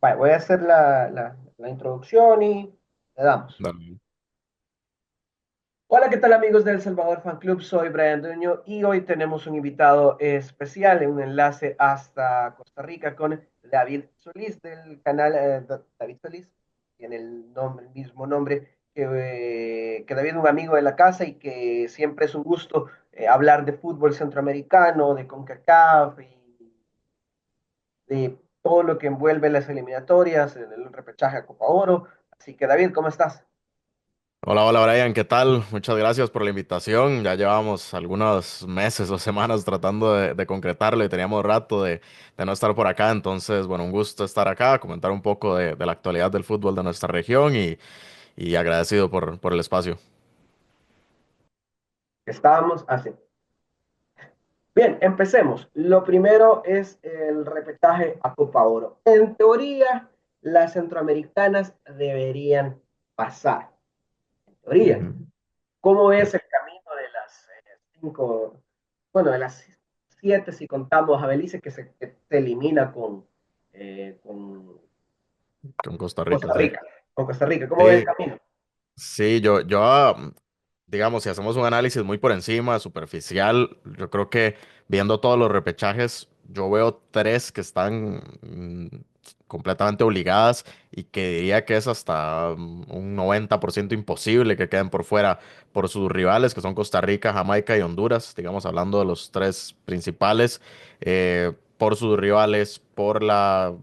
Vale, voy a hacer la introducción y le damos. Dale. Hola, ¿qué tal amigos del Salvador Fan Club? Soy Brian Duño y hoy tenemos un invitado especial, un enlace hasta Costa Rica con David Solís del canal David Solís, tiene el mismo nombre que David, un amigo de la casa y que siempre es un gusto hablar de fútbol centroamericano, de CONCACAF y de todo lo que envuelve las eliminatorias, el repechaje a Copa Oro. Así que David, ¿cómo estás? Hola, hola Brian, ¿qué tal? Muchas gracias por la invitación. Ya llevamos algunos meses o semanas tratando de concretarlo y teníamos rato de no estar por acá. Entonces, bueno, un gusto estar acá, comentar un poco de la actualidad del fútbol de nuestra región y agradecido por el espacio. Estábamos así. Bien, empecemos. Lo primero es el repechaje a Copa Oro. En teoría, las centroamericanas deberían pasar. En teoría. Ujú. ¿Cómo Sí. es el camino de las cinco, bueno, de las siete si contamos a Belice que se elimina con Con Costa Rica, Costa sí. Rica? Con Costa Rica. ¿Cómo ves el Sí, camino? sí, digamos, si hacemos un análisis muy por encima, superficial, yo creo que viendo todos los repechajes, yo veo tres que están completamente obligadas y que diría que es hasta un 90% imposible que queden por fuera por sus rivales, que son Costa Rica, Jamaica y Honduras, digamos, hablando de los tres principales. Por sus rivales, por la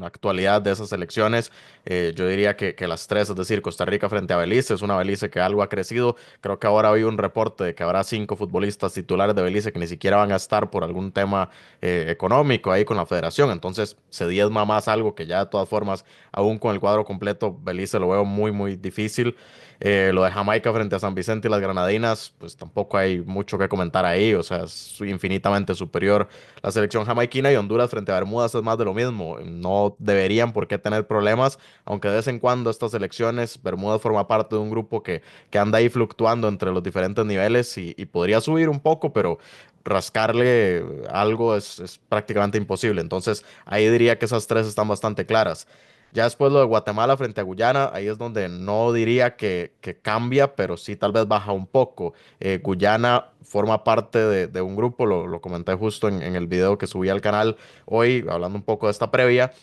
actualidad de esas elecciones. Yo diría que las tres, es decir, Costa Rica frente a Belice, es una Belice que algo ha crecido. Creo que ahora hay un reporte de que habrá cinco futbolistas titulares de Belice que ni siquiera van a estar por algún tema económico ahí con la federación. Entonces se diezma más algo que ya de todas formas, aún con el cuadro completo, Belice lo veo muy, muy difícil. Lo de Jamaica frente a San Vicente y las Granadinas, pues tampoco hay mucho que comentar ahí. O sea, es infinitamente superior la selección jamaiquina y Honduras frente a Bermudas es más de lo mismo. No deberían por qué tener problemas aunque de vez en cuando estas elecciones, Bermudas forma parte de un grupo que anda ahí fluctuando entre los diferentes niveles y podría subir un poco, pero rascarle algo es prácticamente imposible. Entonces, ahí diría que esas tres están bastante claras. Ya después lo de Guatemala frente a Guyana, ahí es donde no diría que cambia, pero sí tal vez baja un poco. Guyana forma parte de un grupo, lo comenté justo en el video que subí al canal hoy, hablando un poco de esta previa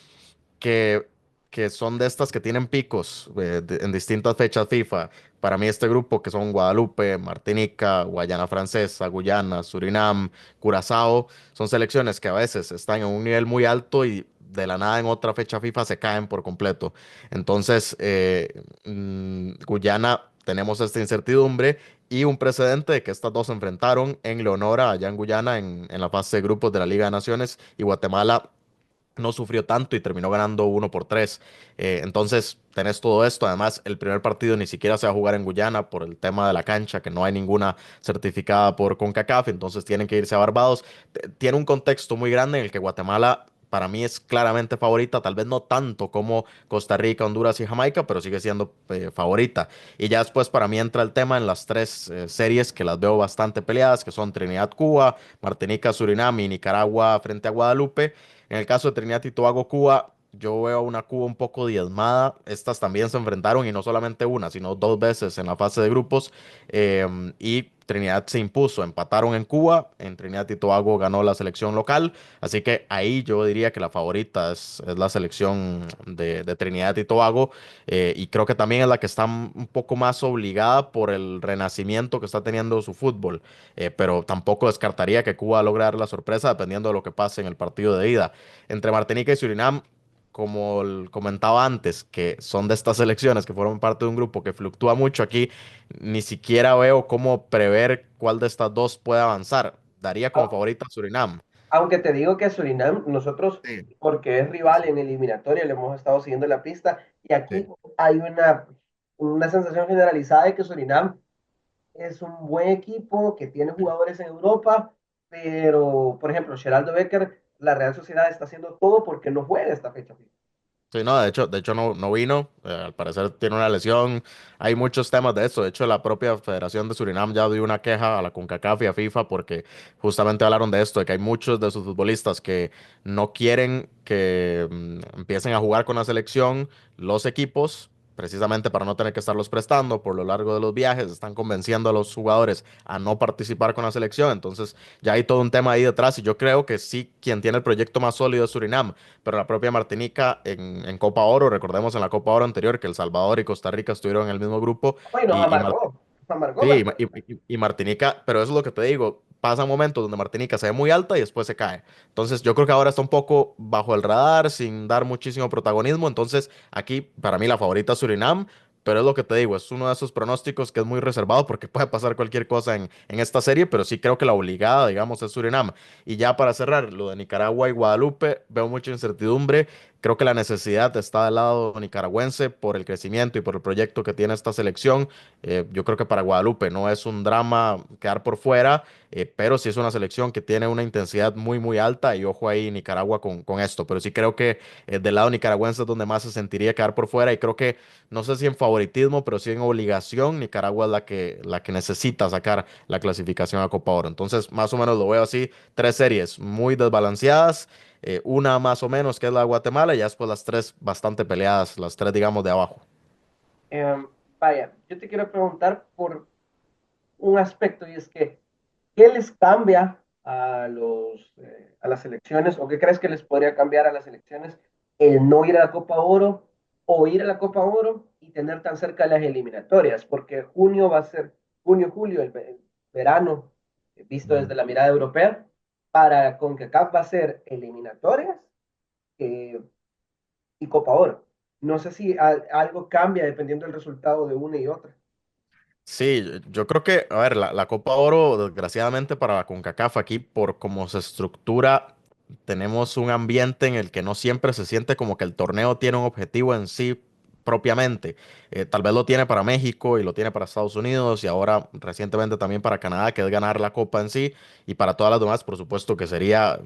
que, que son de estas que tienen picos en distintas fechas FIFA. Para mí este grupo que son Guadalupe, Martinica, Guayana Francesa, Guyana, Surinam, Curazao, son selecciones que a veces están en un nivel muy alto y de la nada en otra fecha FIFA se caen por completo. Entonces, Guyana tenemos esta incertidumbre y un precedente de que estas dos se enfrentaron en Leonora, allá en Guyana, en la fase de grupos de la Liga de Naciones, y Guatemala no sufrió tanto y terminó ganando 1-3. Entonces, tenés todo esto. Además, el primer partido ni siquiera se va a jugar en Guyana por el tema de la cancha, que no hay ninguna certificada por CONCACAF, entonces tienen que irse a Barbados. Tiene un contexto muy grande en el que Guatemala para mí es claramente favorita, tal vez no tanto como Costa Rica, Honduras y Jamaica, pero sigue siendo favorita. Y ya después para mí entra el tema en las tres series que las veo bastante peleadas, que son Trinidad-Cuba, Martinica, Surinam y Nicaragua frente a Guadalupe. En el caso de Trinidad y Tobago, Cuba, yo veo una Cuba un poco diezmada. Estas también se enfrentaron y no solamente una, sino dos veces en la fase de grupos. Y Trinidad se impuso, empataron en Cuba, en Trinidad y Tobago ganó la selección local, así que ahí yo diría que la favorita es la selección de Trinidad y Tobago, y creo que también es la que está un poco más obligada por el renacimiento que está teniendo su fútbol. Pero tampoco descartaría que Cuba logre dar la sorpresa dependiendo de lo que pase en el partido de ida. Entre Martinica y Surinam, como comentaba antes, que son de estas selecciones que forman parte de un grupo que fluctúa mucho aquí, ni siquiera veo cómo prever cuál de estas dos puede avanzar. Daría como favorita a Surinam. Aunque te digo que Surinam, nosotros, Sí, porque es sí, rival en eliminatoria, le hemos estado siguiendo la pista y aquí sí. hay una sensación generalizada de que Surinam es un buen equipo que tiene jugadores en Europa, pero, por ejemplo, Geraldo Becker, la Real Sociedad está haciendo todo porque no juega esta fecha FIFA. Sí, no, de hecho no vino, al parecer tiene una lesión, hay muchos temas de eso, de hecho la propia Federación de Surinam ya dio una queja a la CONCACAF y a FIFA porque justamente hablaron de esto, de que hay muchos de sus futbolistas que no quieren que empiecen a jugar con la selección, los equipos, precisamente para no tener que estarlos prestando por lo largo de los viajes, están convenciendo a los jugadores a no participar con la selección, entonces ya hay todo un tema ahí detrás y yo creo que sí, quien tiene el proyecto más sólido es Surinam, pero la propia Martinica en Copa Oro, recordemos en la Copa Oro anterior que El Salvador y Costa Rica estuvieron en el mismo grupo Hoy nos amargó sí, bastante. y Martinica, pero eso es lo que te digo, pasan momentos donde Martinica se ve muy alta y después se cae. Entonces yo creo que ahora está un poco bajo el radar, sin dar muchísimo protagonismo, entonces aquí para mí la favorita es Surinam. Pero es lo que te digo, es uno de esos pronósticos que es muy reservado porque puede pasar cualquier cosa en esta serie, pero sí creo que la obligada, digamos, es Surinam. Y ya para cerrar, lo de Nicaragua y Guadalupe, veo mucha incertidumbre. Creo que la necesidad está del lado nicaragüense por el crecimiento y por el proyecto que tiene esta selección. Yo creo que para Guadalupe no es un drama quedar por fuera, pero sí es una selección que tiene una intensidad muy, muy alta y ojo ahí Nicaragua con esto. Pero sí creo que del lado nicaragüense es donde más se sentiría quedar por fuera y creo que, no sé si en favoritismo, pero sí en obligación, Nicaragua es la que necesita sacar la clasificación a Copa Oro. Entonces, más o menos lo veo así, tres series muy desbalanceadas. Una más o menos que es la de Guatemala y ya después las tres bastante peleadas, las tres digamos de abajo. Em, Vaya, yo te quiero preguntar por un aspecto y es que, ¿qué les cambia a las elecciones o qué crees que les podría cambiar a las elecciones el no ir a la Copa Oro o ir a la Copa Oro y tener tan cerca las eliminatorias? Porque junio va a ser, junio, julio, el verano, visto desde la mirada europea, para CONCACAF va a ser eliminatorias eh, y Copa Oro. No sé si algo cambia dependiendo del resultado de una y otra. Sí, yo creo que, a ver, la Copa Oro, desgraciadamente para la CONCACAF aquí, por cómo se estructura, tenemos un ambiente en el que no siempre se siente como que el torneo tiene un objetivo en sí propiamente. Tal vez lo tiene para México y lo tiene para Estados Unidos y ahora recientemente también para Canadá, que es ganar la Copa en sí, y para todas las demás, por supuesto que sería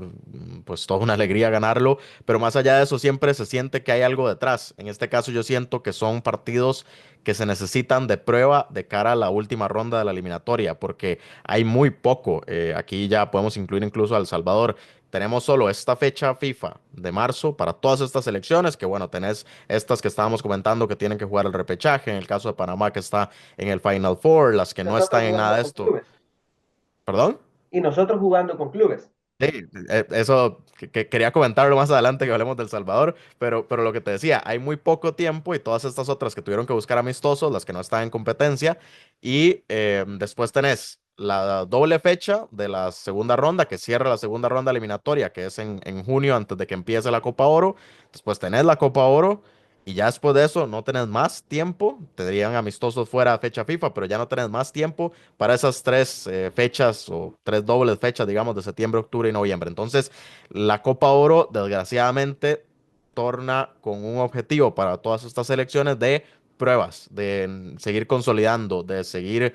pues toda una alegría ganarlo, pero más allá de eso siempre se siente que hay algo detrás. En este caso yo siento que son partidos que se necesitan de prueba de cara a la última ronda de la eliminatoria, porque hay muy poco. Aquí ya podemos incluir incluso a El Salvador. Tenemos solo esta fecha FIFA de marzo para todas estas elecciones, que bueno, tenés estas que estábamos comentando que tienen que jugar el repechaje, en el caso de Panamá que está en el Final Four, las que no Nosotros están en nada jugando de con esto. clubes. ¿Perdón? Y nosotros jugando con clubes. Sí, eso que quería comentarlo más adelante que hablemos del Salvador, pero lo que te decía, hay muy poco tiempo y todas estas otras que tuvieron que buscar amistosos, las que no están en competencia, y después tenés la doble fecha de la segunda ronda, que cierra la segunda ronda eliminatoria, que es en junio antes de que empiece la Copa Oro, después tenés la Copa Oro. Y ya después de eso no tenés más tiempo, te dirían amistosos fuera de fecha FIFA, pero ya no tenés más tiempo para esas tres fechas o tres dobles fechas, digamos, de septiembre, octubre y noviembre. Entonces, la Copa Oro, desgraciadamente, torna con un objetivo para todas estas elecciones de pruebas, de seguir consolidando, de seguir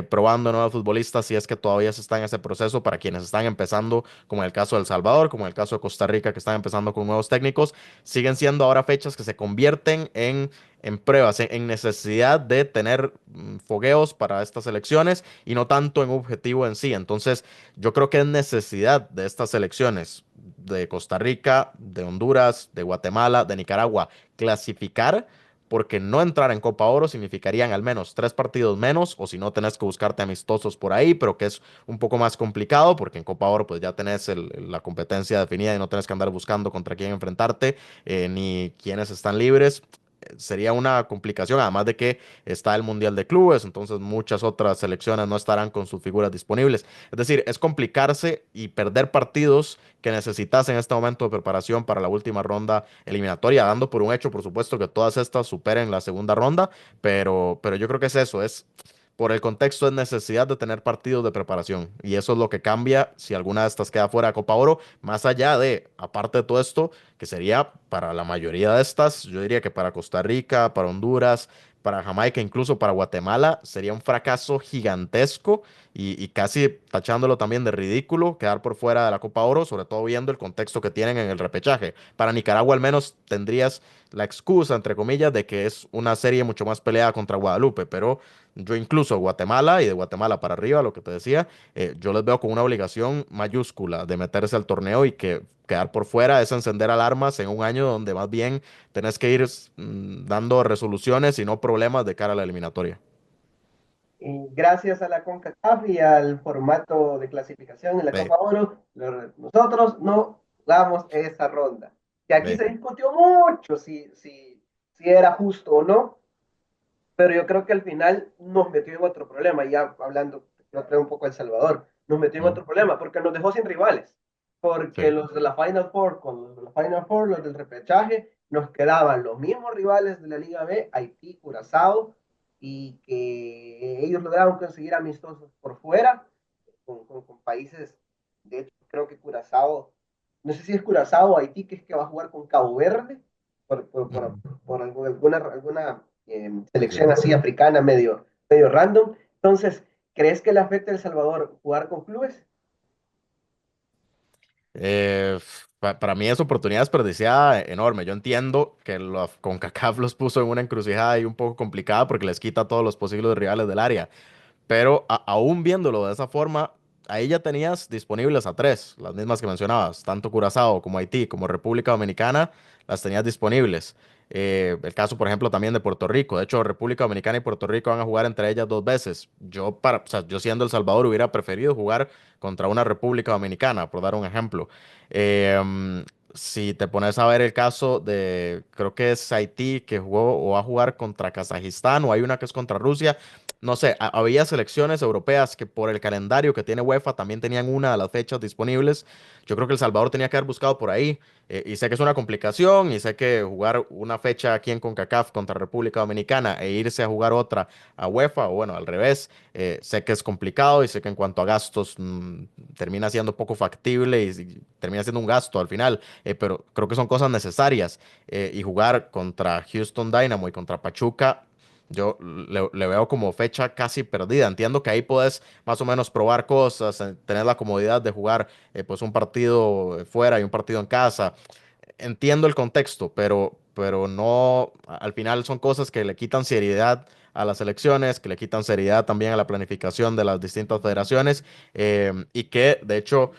probando nuevos futbolistas si es que todavía se está en ese proceso para quienes están empezando, como en el caso de El Salvador, como en el caso de Costa Rica, que están empezando con nuevos técnicos, siguen siendo ahora fechas que se convierten en pruebas, en necesidad de tener fogueos para estas elecciones y no tanto en objetivo en sí. Entonces, yo creo que es necesidad de estas elecciones de Costa Rica, de Honduras, de Guatemala, de Nicaragua, clasificar, porque no entrar en Copa Oro significarían al menos tres partidos menos, o si no, tenés que buscarte amistosos por ahí, pero que es un poco más complicado, porque en Copa Oro pues ya tenés la competencia definida y no tenés que andar buscando contra quién enfrentarte, ni quiénes están libres. Sería una complicación, además de que está el Mundial de Clubes, entonces muchas otras selecciones no estarán con sus figuras disponibles. Es decir, es complicarse y perder partidos que necesitas en este momento de preparación para la última ronda eliminatoria, dando por un hecho, por supuesto, que todas estas superen la segunda ronda, pero yo creo que es eso, es por el contexto de necesidad de tener partidos de preparación. Y eso es lo que cambia si alguna de estas queda fuera de Copa Oro, más allá de, aparte de todo esto, que sería para la mayoría de estas, yo diría que para Costa Rica, para Honduras, para Jamaica, incluso para Guatemala, sería un fracaso gigantesco y casi tachándolo también de ridículo quedar por fuera de la Copa Oro, sobre todo viendo el contexto que tienen en el repechaje. Para Nicaragua al menos tendrías la excusa, entre comillas, de que es una serie mucho más peleada contra Guadalupe, pero yo incluso Guatemala y de Guatemala para arriba, lo que te decía, yo les veo con una obligación mayúscula de meterse al torneo y que quedar por fuera es encender alarmas en un año donde más bien tenés que ir dando resoluciones y no problemas de cara a la eliminatoria. Y gracias a la CONCACAF y al formato de clasificación en la Sí, Copa Oro, nosotros no jugamos esa ronda. Que aquí sí. se discutió mucho si era justo o no, pero yo creo que al final nos metió en otro problema, ya hablando, yo creo un poco El Salvador, nos metió en Mm, otro problema porque nos dejó sin rivales, porque sí. los de la Final Four, con los de la Final Four, los del repechaje, nos quedaban los mismos rivales de la Liga B, Haití, Curazao, y que ellos lograron conseguir amistosos por fuera, con países, de hecho creo que Curazao, no sé si es Curazao o Haití, que es que va a jugar con Cabo Verde, por, por, por, Ujú. por alguna Sí. selección así africana medio random. Entonces, ¿crees que le afecta a El Salvador jugar con clubes? Para mí es oportunidad desperdiciada enorme. Yo entiendo que CONCACAF los puso en una encrucijada y un poco complicada porque les quita a todos los posibles rivales del área. Pero aún viéndolo de esa forma, ahí ya tenías disponibles a tres, las mismas que mencionabas, tanto Curazao como Haití como República Dominicana, las tenías disponibles. El caso, por ejemplo, también de Puerto Rico. De hecho, República Dominicana y Puerto Rico van a jugar entre ellas dos veces. O sea, yo siendo El Salvador hubiera preferido jugar contra una República Dominicana, por dar un ejemplo. Si te pones a ver el caso de, creo que es Haití, que jugó o va a jugar contra Kazajistán, o hay una que es contra Rusia, no sé, había selecciones europeas que por el calendario que tiene UEFA también tenían una de las fechas disponibles. Yo creo que El Salvador tenía que haber buscado por ahí. Y sé que es una complicación y sé que jugar una fecha aquí en CONCACAF contra República Dominicana e irse a jugar otra a UEFA, o bueno, al revés, sé que es complicado y sé que en cuanto a gastos termina siendo poco factible y termina siendo un gasto al final, pero creo que son cosas necesarias. Y jugar contra Houston Dynamo y contra Pachuca yo le veo como fecha casi perdida. Entiendo que ahí puedes más o menos probar cosas, tener la comodidad de jugar pues un partido fuera y un partido en casa. Entiendo el contexto, pero no, al final son cosas que le quitan seriedad a las elecciones, que le quitan seriedad también a la planificación de las distintas federaciones y que de hecho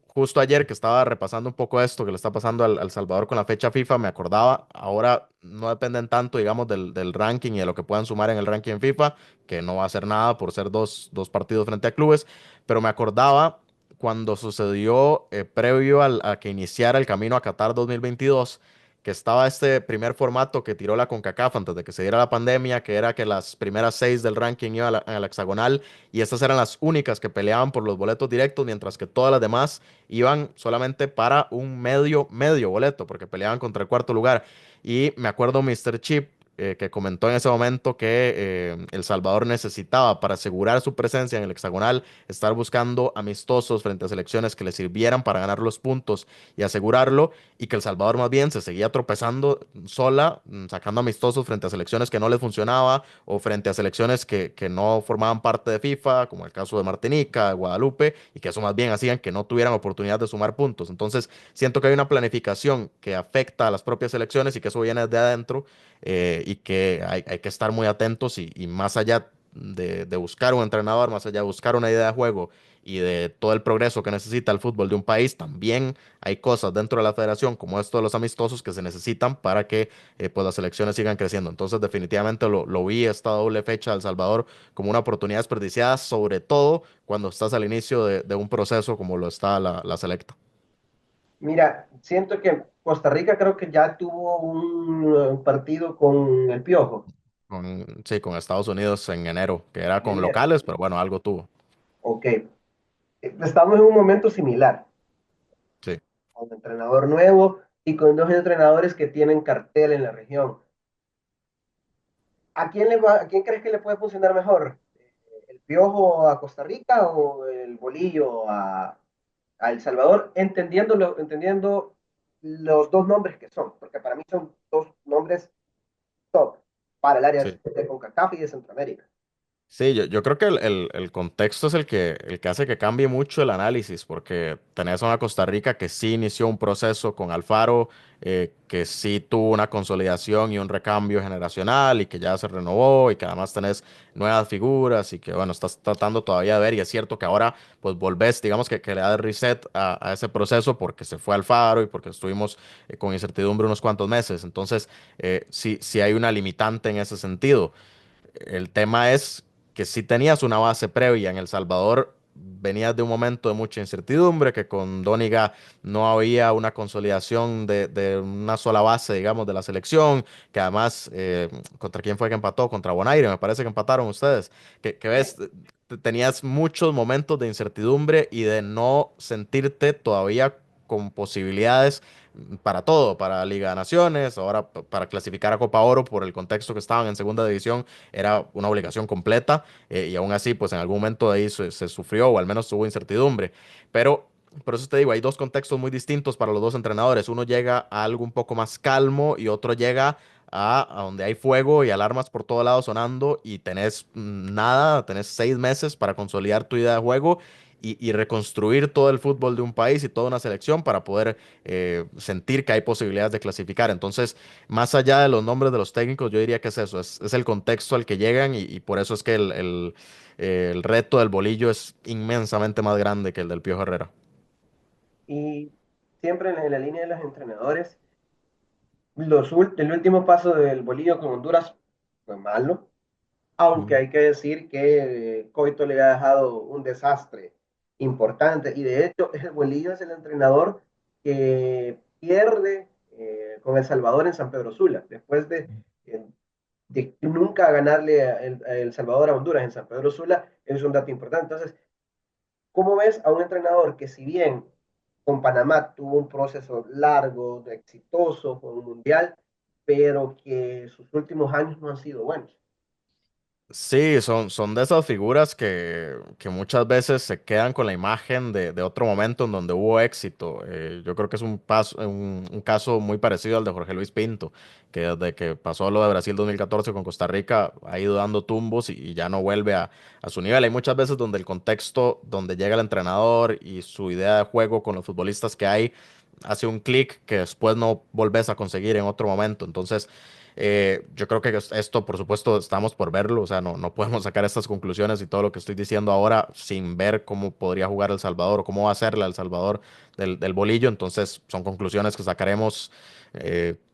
justo ayer que estaba repasando un poco esto que le está pasando al Salvador con la fecha FIFA, me acordaba, ahora no dependen tanto, digamos, del ranking y de lo que puedan sumar en el ranking en FIFA, que no va a hacer nada por ser dos partidos frente a clubes, pero me acordaba cuando sucedió previo a que iniciara el camino a Qatar 2022, que estaba este primer formato que tiró la CONCACAF antes de que se diera la pandemia, que era que las primeras seis del ranking iban a la hexagonal y estas eran las únicas que peleaban por los boletos directos, mientras que todas las demás iban solamente para un medio boleto, porque peleaban contra el cuarto lugar. Y me acuerdo Mr. Chip que comentó en ese momento que El Salvador necesitaba para asegurar su presencia en el hexagonal, estar buscando amistosos frente a selecciones que le sirvieran para ganar los puntos y asegurarlo, y que El Salvador más bien se seguía tropezando sola, sacando amistosos frente a selecciones que no les funcionaba o frente a selecciones que no formaban parte de FIFA, como el caso de Martinica, de Guadalupe, y que eso más bien hacían que no tuvieran oportunidad de sumar puntos. Entonces, siento que hay una planificación que afecta a las propias selecciones y que eso viene desde adentro y que hay que estar muy atentos y más allá de buscar un entrenador, más allá de buscar una idea de juego y de todo el progreso que necesita el fútbol de un país, también hay cosas dentro de la federación, como esto de los amistosos, que se necesitan para que pues las selecciones sigan creciendo. Entonces, definitivamente lo vi esta doble fecha de El Salvador como una oportunidad desperdiciada, sobre todo cuando estás al inicio de un proceso como lo está la selecta. Mira, siento que Costa Rica creo que ya tuvo un partido con el Piojo Sí, con Estados Unidos en enero, que era en con enero. locales, pero bueno, algo tuvo. Ok. Estamos en un momento similar, Sí. con un entrenador nuevo y con dos entrenadores que tienen cartel en la región. ¿A quién crees que le puede funcionar mejor? ¿El Piojo a Costa Rica o el Bolillo a El Salvador? Entendiendo los dos nombres que son, porque para mí son dos nombres top para el área Sí. de CONCACAF y de Centroamérica. Sí, yo creo que el contexto es el que hace que cambie mucho el análisis, porque tenés a una Costa Rica que sí inició un proceso con Alfaro, que sí tuvo una consolidación y un recambio generacional y que ya se renovó y que además tenés nuevas figuras y que bueno, estás tratando todavía de ver y es cierto que ahora pues volvés, digamos que le das reset a ese proceso porque se fue Alfaro y porque estuvimos con incertidumbre unos cuantos meses, entonces sí, sí hay una limitante en ese sentido. El tema es que si tenías una base previa en El Salvador, venías de un momento de mucha incertidumbre, que con Dóniga no había una consolidación de una sola base, digamos, de la selección, que además, ¿contra quién fue que empató? Contra Bonaire, me parece que empataron ustedes, que ves, tenías muchos momentos de incertidumbre y de no sentirte todavía con posibilidades para todo, para Liga de Naciones, ahora para clasificar a Copa Oro por el contexto que estaban en segunda división era una obligación completa y aún así, pues en algún momento de ahí se sufrió o al menos tuvo incertidumbre. Pero por eso te digo, hay dos contextos muy distintos para los dos entrenadores. Uno llega a algo un poco más calmo y otro llega a donde hay fuego y alarmas por todos lados sonando y tenés nada, tenés 6 meses para consolidar tu idea de juego. Y reconstruir todo el fútbol de un país y toda una selección para poder sentir que hay posibilidades de clasificar. Entonces, más allá de los nombres de los técnicos, yo diría que es eso, es el contexto al que llegan y por eso es que el reto del bolillo es inmensamente más grande que el del Pío Herrera. Y siempre en la línea de los entrenadores, el último paso del Bolillo con Honduras fue malo, aunque Ujú. hay que decir que Coito le ha dejado un desastre importante y de hecho el Bolillo es el entrenador que pierde con El Salvador en San Pedro Sula, después de nunca ganarle a El Salvador a Honduras en San Pedro Sula, es un dato importante. Entonces, ¿cómo ves a un entrenador que si bien con Panamá tuvo un proceso largo, exitoso, fue un mundial, pero que sus últimos años no han sido buenos? Sí, son de esas figuras que muchas veces se quedan con la imagen de otro momento en donde hubo éxito. Yo creo que es un caso muy parecido al de Jorge Luis Pinto, que desde que pasó lo de Brasil 2014 con Costa Rica ha ido dando tumbos y ya no vuelve a su nivel. Hay muchas veces donde el contexto, donde llega el entrenador y su idea de juego con los futbolistas que hay, hace un clic que después no volvés a conseguir en otro momento. Entonces, yo creo que esto, por supuesto, estamos por verlo, o sea, no podemos sacar estas conclusiones y todo lo que estoy diciendo ahora sin ver cómo podría jugar El Salvador o cómo va a ser El Salvador del bolillo, entonces son conclusiones que sacaremos,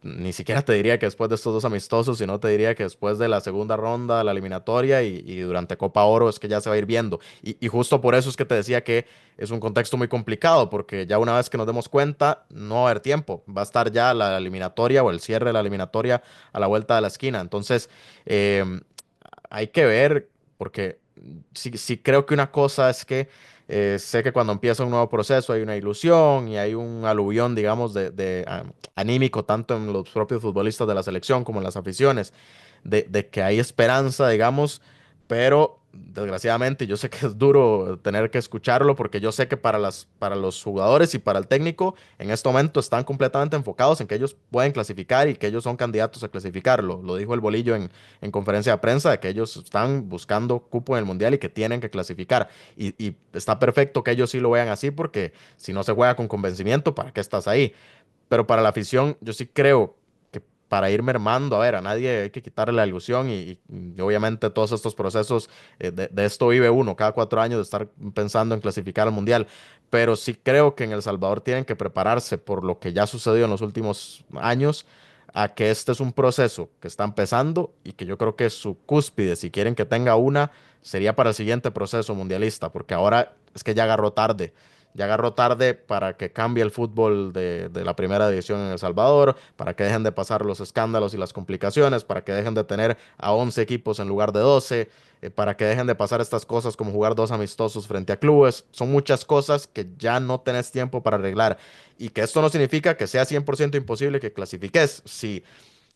ni siquiera te diría que después de estos dos amistosos, sino te diría que después de la segunda ronda, la eliminatoria y durante Copa Oro es que ya se va a ir viendo. Y justo por eso es que te decía que es un contexto muy complicado, porque ya una vez que nos demos cuenta, no va a haber tiempo, va a estar ya la eliminatoria o el cierre de la eliminatoria a la vuelta de la esquina. Entonces, eh, hay que ver, porque sí, sí creo que una cosa es que sé que cuando empieza un nuevo proceso hay una ilusión y hay un aluvión, digamos, anímico, tanto en los propios futbolistas de la selección como en las aficiones, de que hay esperanza, digamos, pero desgraciadamente yo sé que es duro tener que escucharlo porque yo sé que para los jugadores y para el técnico en este momento están completamente enfocados en que ellos pueden clasificar y que ellos son candidatos a clasificarlo. Lo dijo el Bolillo en conferencia de prensa de que ellos están buscando cupo en el Mundial y que tienen que clasificar. Y está perfecto que ellos sí lo vean así porque si no se juega con convencimiento, ¿para qué estás ahí? Pero para la afición, yo sí creo que para ir mermando, a ver, a nadie hay que quitarle la ilusión y obviamente todos estos procesos, de esto vive uno cada 4 años de estar pensando en clasificar al Mundial. Pero sí creo que en El Salvador tienen que prepararse por lo que ya sucedió en los últimos años, a que este es un proceso que está empezando y que yo creo que su cúspide, si quieren que tenga una, sería para el siguiente proceso mundialista, porque ahora es que ya agarró tarde para que cambie el fútbol de la primera división en El Salvador, para que dejen de pasar los escándalos y las complicaciones, para que dejen de tener a 11 equipos en lugar de 12, para que dejen de pasar estas cosas como jugar dos amistosos frente a clubes. Son muchas cosas que ya no tenés tiempo para arreglar. Y que esto no significa que sea 100% imposible que clasifiques. Si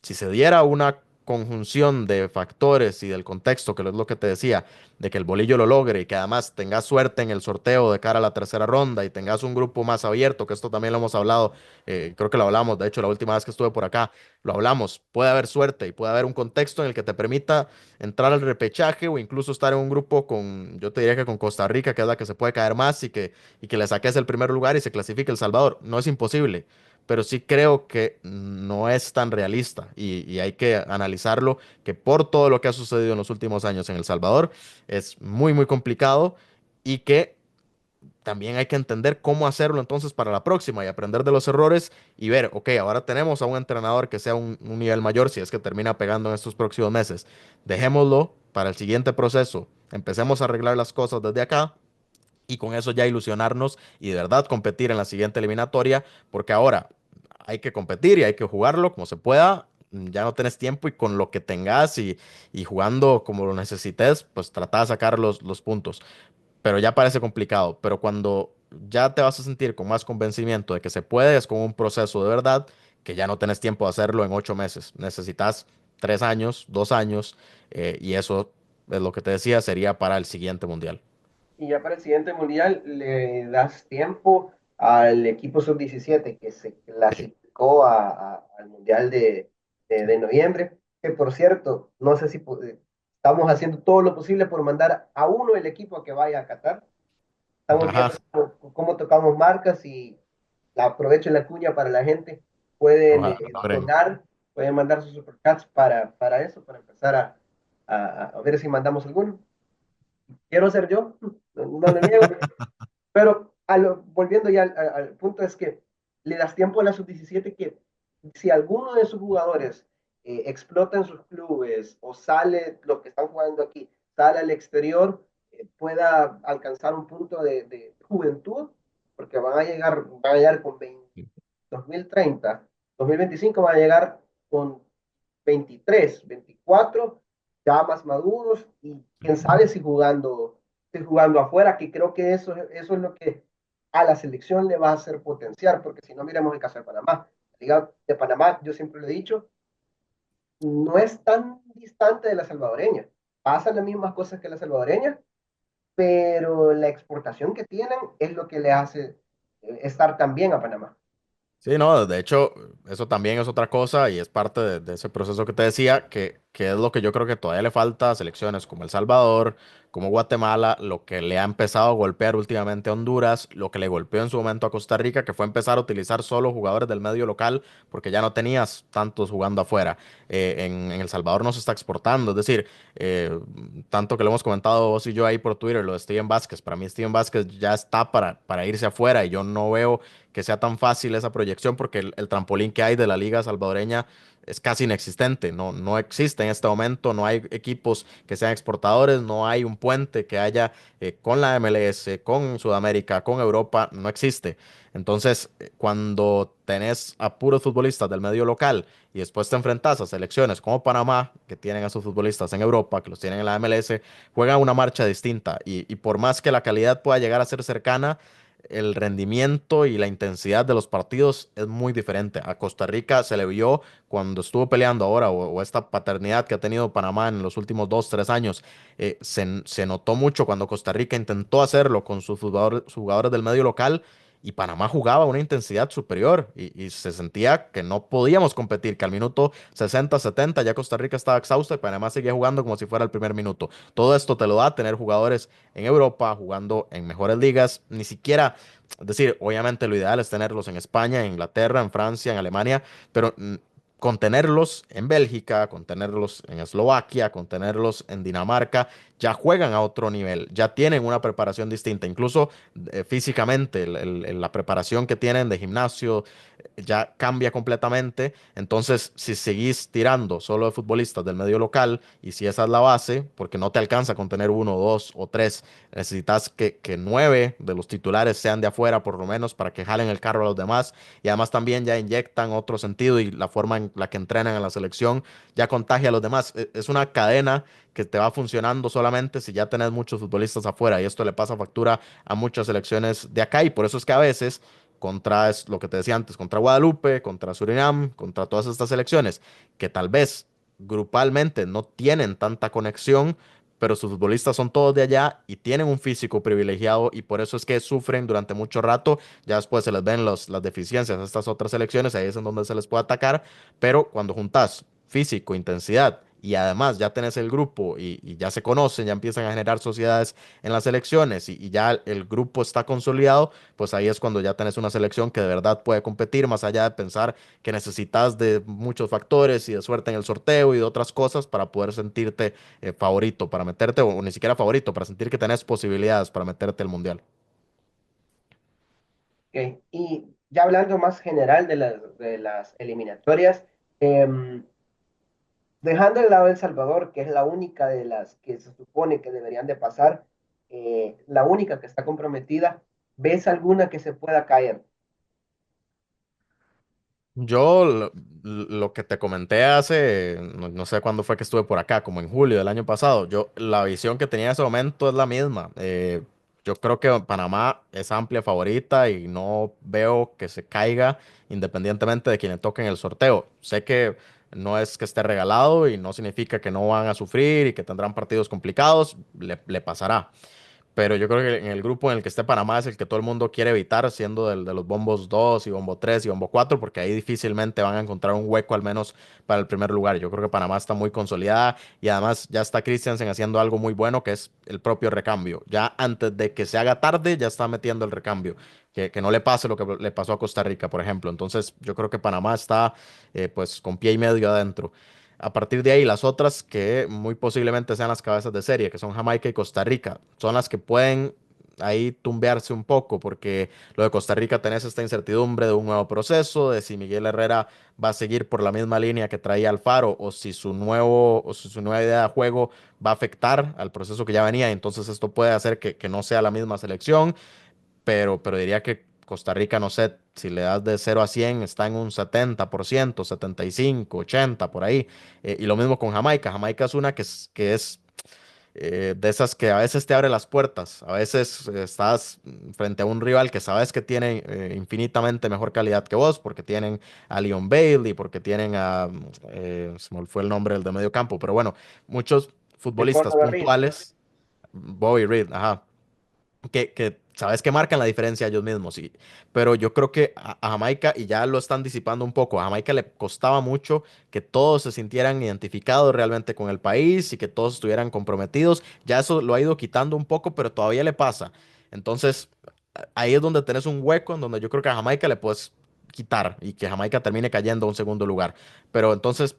se diera una conjunción de factores y del contexto, que es lo que te decía, de que el bolillo lo logre y que además tengas suerte en el sorteo de cara a la tercera ronda y tengas un grupo más abierto, que esto también lo hemos hablado, creo que lo hablamos, de hecho, la última vez que estuve por acá, lo hablamos, puede haber suerte y puede haber un contexto en el que te permita entrar al repechaje o incluso estar en un grupo con, yo te diría que con Costa Rica, que es la que se puede caer más y que le saques el primer lugar y se clasifique El Salvador. No es imposible, pero sí creo que no es tan realista y hay que analizarlo, que por todo lo que ha sucedido en los últimos años en El Salvador, es muy, muy complicado y que también hay que entender cómo hacerlo entonces para la próxima y aprender de los errores y ver, ok, ahora tenemos a un entrenador que sea un nivel mayor si es que termina pegando en estos próximos meses. Dejémoslo para el siguiente proceso. Empecemos a arreglar las cosas desde acá y con eso ya ilusionarnos y de verdad competir en la siguiente eliminatoria, porque ahora hay que competir y hay que jugarlo como se pueda. Ya no tenés tiempo y con lo que tengas y jugando como lo necesites, pues trata de sacar los puntos, pero ya parece complicado. Pero cuando ya te vas a sentir con más convencimiento de que se puede, es con un proceso de verdad que ya no tenés tiempo de hacerlo en 8 meses. Necesitas 3 años, 2 años, y eso es lo que te decía, sería para el siguiente mundial. Y ya para el siguiente mundial le das tiempo al equipo sub-17 que se Sí. clasificó al mundial de noviembre. Que por cierto, no sé si estamos haciendo todo lo posible por mandar a uno del equipo a que vaya a Qatar. Estamos Ajá, viendo cómo tocamos marcas y aprovecho la cuña para la gente. Pueden ojalá lo logren. donar, pueden mandar sus superchats para eso, para empezar a ver si mandamos alguno. Quiero ser yo, no lo niego, pero volviendo ya al punto es que le das tiempo a la sub-17 que si alguno de sus jugadores explota en sus clubes o sale, los que están jugando aquí, sale al exterior, pueda alcanzar un punto de juventud, porque van a llegar con 20, 2030, 2025 van a llegar con 23, 24, ya más maduros y quién sabe si jugando afuera, que creo que eso es lo que a la selección le va a hacer potenciar, porque si no, miremos el caso de Panamá. La Liga de Panamá, yo siempre lo he dicho, no es tan distante de la salvadoreña. Pasan las mismas cosas que la salvadoreña, pero la exportación que tienen es lo que le hace estar tan bien a Panamá. Sí, no, de hecho, eso también es otra cosa y es parte de ese proceso que te decía, que es lo que yo creo que todavía le falta a selecciones como El Salvador, como Guatemala, lo que le ha empezado a golpear últimamente a Honduras, lo que le golpeó en su momento a Costa Rica, que fue empezar a utilizar solo jugadores del medio local porque ya no tenías tantos jugando afuera. En El Salvador no se está exportando, es decir, tanto que lo hemos comentado vos y yo ahí por Twitter, lo de Steven Vázquez, para mí Steven Vázquez ya está para irse afuera y yo no veo que sea tan fácil esa proyección porque el trampolín que hay de la liga salvadoreña es casi inexistente, no, no existe en este momento, no hay equipos que sean exportadores, no hay un puente que haya con la MLS, con Sudamérica, con Europa, no existe. Entonces, cuando tenés a puros futbolistas del medio local y después te enfrentas a selecciones como Panamá, que tienen a sus futbolistas en Europa, que los tienen en la MLS, juegan una marcha distinta y por más que la calidad pueda llegar a ser cercana, el rendimiento y la intensidad de los partidos es muy diferente. A Costa Rica se le vio cuando estuvo peleando ahora o esta paternidad que ha tenido Panamá en los últimos 2, 3 años. Se notó mucho cuando Costa Rica intentó hacerlo con sus jugadores del medio local y Panamá jugaba a una intensidad superior y se sentía que no podíamos competir, que al minuto 60, 70 ya Costa Rica estaba exhausta y Panamá seguía jugando como si fuera el primer minuto. Todo esto te lo da tener jugadores en Europa, jugando en mejores ligas, ni siquiera, es decir, obviamente lo ideal es tenerlos en España, en Inglaterra, en Francia, en Alemania, pero contenerlos en Bélgica, contenerlos en Eslovaquia, contenerlos en Dinamarca, ya juegan a otro nivel, ya tienen una preparación distinta, incluso físicamente, la preparación que tienen de gimnasio ya cambia completamente. Entonces, si seguís tirando solo de futbolistas del medio local y si esa es la base, porque no te alcanza con tener uno, dos o tres, necesitas que 9 de los titulares sean de afuera por lo menos para que jalen el carro a los demás y además también ya inyectan otro sentido y la forma en la que entrenan en la selección ya contagia a los demás. Es una cadena que te va funcionando solamente si ya tenés muchos futbolistas afuera y esto le pasa factura a muchas selecciones de acá y por eso es que a veces contra, es lo que te decía antes, contra Guadalupe, contra Surinam, contra todas estas selecciones, que tal vez grupalmente no tienen tanta conexión, pero sus futbolistas son todos de allá y tienen un físico privilegiado y por eso es que sufren durante mucho rato. Ya después se les ven las deficiencias a estas otras selecciones, ahí es en donde se les puede atacar, pero cuando juntas físico, intensidad y además ya tenés el grupo y ya se conocen, ya empiezan a generar sociedades en las selecciones y ya el grupo está consolidado, pues ahí es cuando ya tenés una selección que de verdad puede competir más allá de pensar que necesitas de muchos factores y de suerte en el sorteo y de otras cosas para poder sentirte favorito para meterte, o ni siquiera favorito, para sentir que tenés posibilidades para meterte al mundial. Ok. Y ya hablando más general de las eliminatorias, em, dejando de lado El Salvador, que es la única de las que se supone que deberían de pasar, la única que está comprometida, ¿ves alguna que se pueda caer? Yo lo que te comenté hace, no sé cuándo fue que estuve por acá, como en julio del año pasado, yo la visión que tenía en ese momento es la misma. Yo creo que Panamá es amplia favorita y no veo que se caiga independientemente de quién le toque en el sorteo. Sé que no es que esté regalado y no significa que no van a sufrir y que tendrán partidos complicados, le pasará. Pero yo creo que en el grupo en el que esté Panamá es el que todo el mundo quiere evitar, siendo del de los bombos 2 y bombo 3 y bombo 4 porque ahí difícilmente van a encontrar un hueco al menos para el primer lugar. Yo creo que Panamá está muy consolidada y además ya está Christiansen haciendo algo muy bueno que es el propio recambio. Ya antes de que se haga tarde, ya está metiendo el recambio. Que no le pase lo que le pasó a Costa Rica, por ejemplo. Entonces, yo creo que Panamá está pues con pie y medio adentro. A partir de ahí, las otras que muy posiblemente sean las cabezas de serie, que son Jamaica y Costa Rica, son las que pueden ahí tumbearse un poco, porque lo de Costa Rica tenés esta incertidumbre de un nuevo proceso, de si Miguel Herrera va a seguir por la misma línea que traía Alfaro, o si su nueva idea de juego va a afectar al proceso que ya venía, entonces esto puede hacer que no sea la misma selección pero diría que Costa Rica, no sé, si le das de 0 a 100 está en un 70%, 75, 80, por ahí. Y lo mismo con Jamaica. Jamaica es una que es de esas que a veces te abre las puertas, a veces estás frente a un rival que sabes que tiene infinitamente mejor calidad que vos, porque tienen a Leon Bailey, porque tienen se me fue el nombre del de medio campo, pero bueno, muchos De futbolistas Córdoba Reed. puntuales, Bobby Reed, ajá, que sabes que marcan la diferencia ellos mismos, sí. Pero yo creo que a Jamaica, y ya lo están disipando un poco, a Jamaica le costaba mucho que todos se sintieran identificados realmente con el país y que todos estuvieran comprometidos. Ya eso lo ha ido quitando un poco, pero todavía le pasa. Entonces, ahí es donde tenés un hueco en donde yo creo que a Jamaica le puedes quitar y que Jamaica termine cayendo a un segundo lugar. Pero entonces,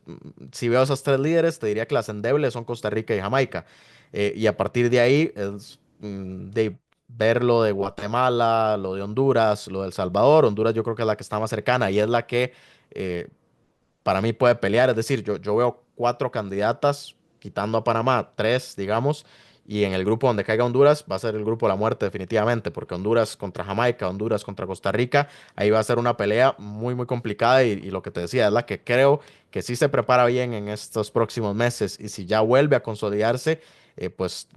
si veo esas tres líderes, te diría que las endebles son Costa Rica y Jamaica. Y a partir de ahí es de ver lo de Guatemala, lo de Honduras, lo de El Salvador. Honduras yo creo que es la que está más cercana y es la que eh, para mí puede pelear. Es decir, yo veo cuatro candidatas, quitando a Panamá, tres, digamos, y en el grupo donde caiga Honduras va a ser el grupo de la muerte definitivamente, porque Honduras contra Jamaica, Honduras contra Costa Rica, ahí va a ser una pelea muy, muy complicada y lo que te decía es la que creo que sí se prepara bien en estos próximos meses y si ya vuelve a consolidarse, pues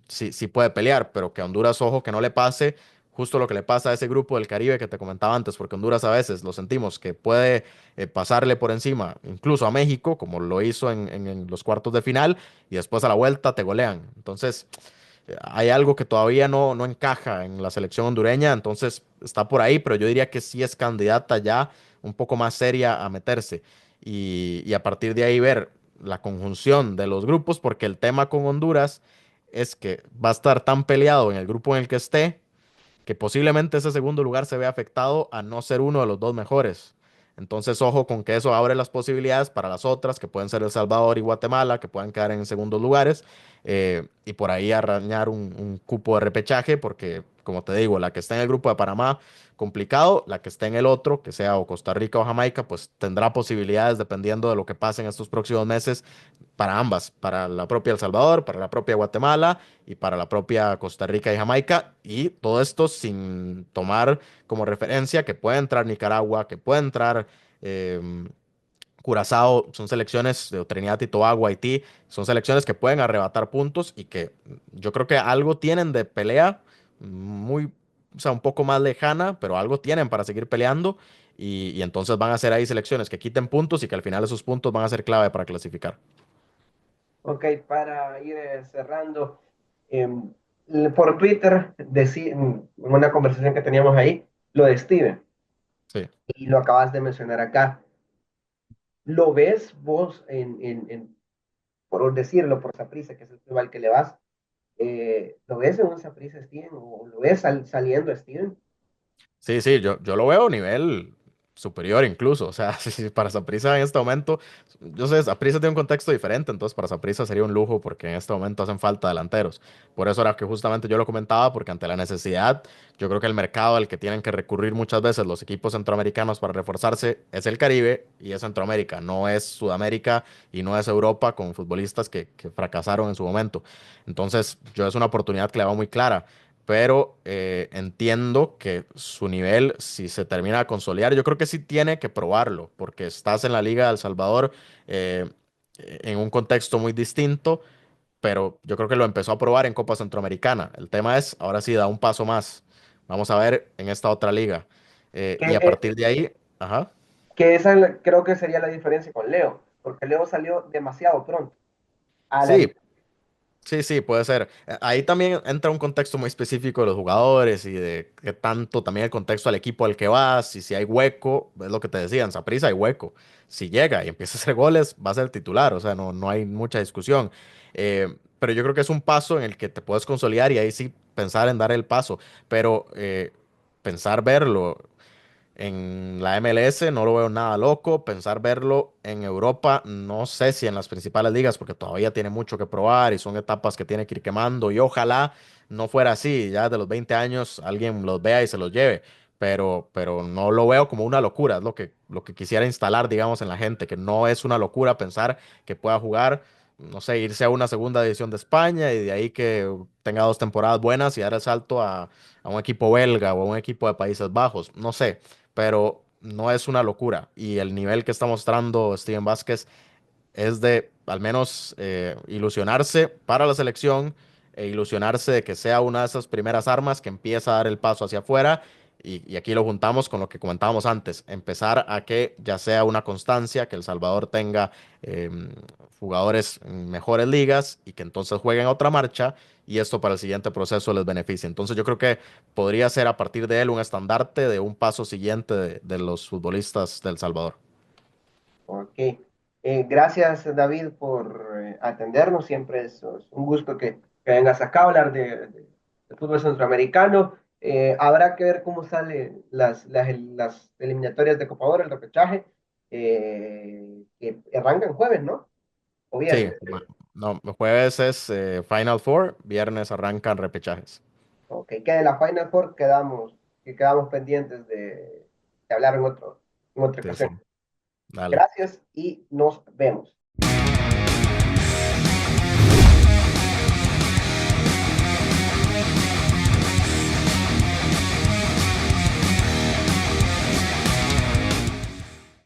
sí, sí puede pelear, pero que a Honduras, ojo, que no le pase. Justo lo que le pasa a ese grupo del Caribe que te comentaba antes, porque Honduras a veces lo sentimos que puede pasarle por encima, incluso a México, como lo hizo en los cuartos de final, y después a la vuelta te golean. Entonces, hay algo que todavía no encaja en la selección hondureña, entonces está por ahí, pero yo diría que sí es candidata ya un poco más seria a meterse. Y a partir de ahí ver la conjunción de los grupos, porque el tema con Honduras es que va a estar tan peleado en el grupo en el que esté que posiblemente ese segundo lugar se vea afectado a no ser uno de los dos mejores. Entonces, ojo con que eso abre las posibilidades para las otras, que pueden ser El Salvador y Guatemala, que puedan quedar en segundos lugares, y por ahí arañar un cupo de repechaje, porque, como te digo, la que está en el grupo de Panamá, complicado, la que está en el otro, que sea o Costa Rica o Jamaica, pues tendrá posibilidades dependiendo de lo que pase en estos próximos meses para ambas, para la propia El Salvador, para la propia Guatemala y para la propia Costa Rica y Jamaica. Y todo esto sin tomar como referencia que puede entrar Nicaragua, que puede entrar eh, Curazao, son selecciones de Trinidad y Tobago, Haití, son selecciones que pueden arrebatar puntos y que yo creo que algo tienen de pelea muy o sea, un poco más lejana, pero algo tienen para seguir peleando y entonces van a ser ahí selecciones que quiten puntos y que al final esos puntos van a ser clave para clasificar. Ok, para ir cerrando, em, por Twitter, en una conversación que teníamos ahí, lo de Steven, Sí. y lo acabas de mencionar acá. ¿Lo ves vos por decirlo, por Saprissa, que es el club al que le vas? ¿Lo ves en un Saprissa Steven o lo ves saliendo Steven? Sí, sí, yo lo veo a nivel superior incluso. O sea, si para Saprissa en este momento, yo sé, Saprissa tiene un contexto diferente, entonces para Saprissa sería un lujo porque en este momento hacen falta delanteros. Por eso era que justamente yo lo comentaba, porque ante la necesidad, yo creo que el mercado al que tienen que recurrir muchas veces los equipos centroamericanos para reforzarse es el Caribe y es Centroamérica, no es Sudamérica y no es Europa con futbolistas que fracasaron en su momento. Entonces, yo es una oportunidad que le va muy clara, pero entiendo que su nivel, si se termina de consolidar, yo creo que sí tiene que probarlo, porque estás en la Liga de El Salvador eh, en un contexto muy distinto, pero yo creo que lo empezó a probar en Copa Centroamericana. El tema es, ahora sí, da un paso más. Vamos a ver en esta otra liga. Que, Y a partir de ahí, ajá. que creo que sería la diferencia con Leo, porque Leo salió demasiado pronto a la Sí, liga. sí, sí, puede ser. Ahí también entra un contexto muy específico de los jugadores y de qué tanto también el contexto al equipo al que vas y si hay hueco, es lo que te decían, Saprissa hay hueco. Si llega y empieza a hacer goles, va a ser titular, o sea, no hay mucha discusión. Pero yo creo que es un paso en el que te puedes consolidar y ahí sí pensar en dar el paso, pero pensar verlo. En la MLS no lo veo nada loco. Pensar verlo en Europa, no sé si en las principales ligas, porque todavía tiene mucho que probar y son etapas que tiene que ir quemando. Y ojalá no fuera así, ya de los 20 años alguien los vea y se los lleve. Pero no lo veo como una locura, es lo que quisiera instalar, digamos, en la gente, que no es una locura pensar que pueda jugar, no sé, irse a una segunda división de España y de ahí que tenga 2 temporadas buenas y dar el salto a un equipo belga o a un equipo de Países Bajos, no sé, pero no es una locura. Y el nivel que está mostrando Steven Vázquez es de al menos ilusionarse para la selección e ilusionarse de que sea una de esas primeras armas que empieza a dar el paso hacia afuera. Y aquí lo juntamos con lo que comentábamos antes, empezar a que ya sea una constancia, que El Salvador tenga eh, jugadores en mejores ligas y que entonces jueguen otra marcha y esto para el siguiente proceso les beneficie. Entonces yo creo que podría ser a partir de él un estandarte de un paso siguiente de los futbolistas del Salvador. Ok. Gracias, David, por atendernos. Siempre es un gusto que vengas acá a hablar de fútbol centroamericano. Habrá que ver cómo salen las eliminatorias de Copa Oro, el repechaje, que arrancan jueves, ¿no? O Sí, viernes. no, jueves es Final Four, viernes arrancan repechajes. Ok, que de la Final Four quedamos pendientes de hablar en otra Sí, ocasión. sí, dale. Gracias y nos vemos.